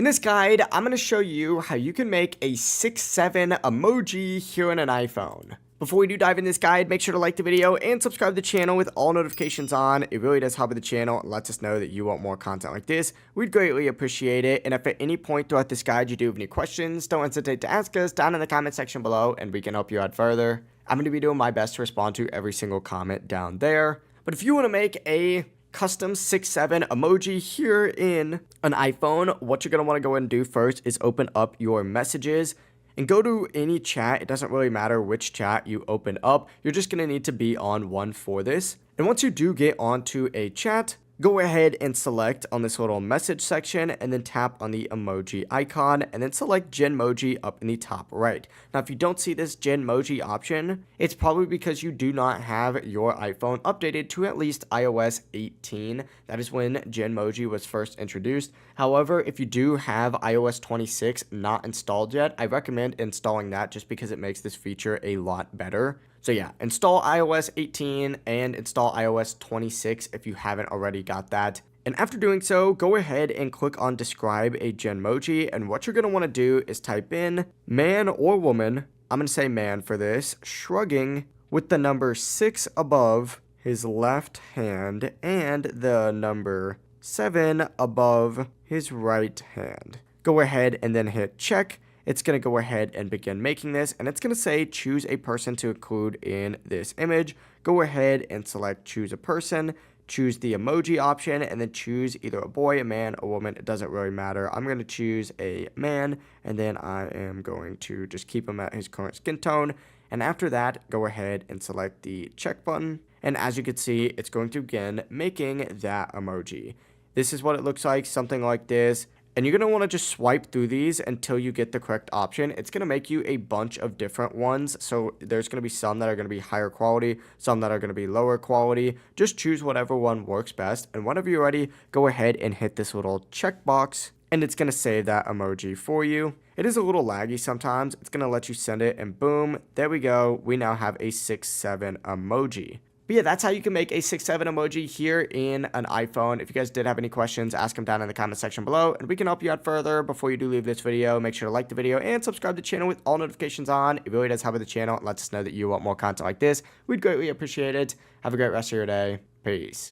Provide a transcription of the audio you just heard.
In this guide, I'm going to show you how you can make a 6-7 emoji here on an iPhone. Before we do dive in this guide, make sure to like the video and subscribe to the channel with all notifications on. It really does help with the channel and lets us know that you want more content like this. We'd greatly appreciate it. And if at any point throughout this guide you do have any questions, don't hesitate to ask us down in the comment section below and we can help you out further. I'm going to be doing my best to respond to every single comment down there. But if you want to make a custom 6-7 emoji here in an iPhone, what you're going to want to go ahead and do first is open up your messages and go to any chat. It doesn't really matter which chat you open up. You're just going to need to be on one for this. And once you do get onto a chat, go ahead and select on this little message section and then tap on the emoji icon and then select Genmoji up in the top right. Now, if you don't see this Genmoji option, it's probably because you do not have your iPhone updated to at least iOS 18. That is when Genmoji was first introduced. However, if you do have iOS 26 not installed yet, I recommend installing that just because it makes this feature a lot better. So yeah, install iOS 18 and install iOS 26 if you haven't already got that. And after doing so, go ahead and click on describe a Genmoji. And what you're going to want to do is type in man or woman. I'm going to say man for this, shrugging with the number 6 above his left hand and the number 7 above his right hand. Go ahead and then hit check. It's going to go ahead and begin making this, and it's going to say choose a person to include in this image. Go ahead and select choose a person, choose the emoji option, and then choose either a boy, a man, a woman. It doesn't really matter. I'm going to choose a man, and then I am going to just keep him at his current skin tone. And after that, go ahead and select the check button. And as you can see, it's going to begin making that emoji. This is what it looks like, something like this. And you're going to want to just swipe through these until you get the correct option. It's going to make you a bunch of different ones. So there's going to be some that are going to be higher quality, some that are going to be lower quality. Just choose whatever one works best. And whenever you're ready, go ahead and hit this little checkbox. And it's going to save that emoji for you. It is a little laggy sometimes. It's going to let you send it and boom, there we go. We now have a 6-7 emoji. But yeah, that's how you can make a 6-7 emoji here in an iPhone. If you guys did have any questions, ask them down in the comment section below, and we can help you out further. Before you do leave this video, make sure to like the video and subscribe to the channel with all notifications on. It really does help with the channel and lets us know that you want more content like this. We'd greatly appreciate it. Have a great rest of your day. Peace.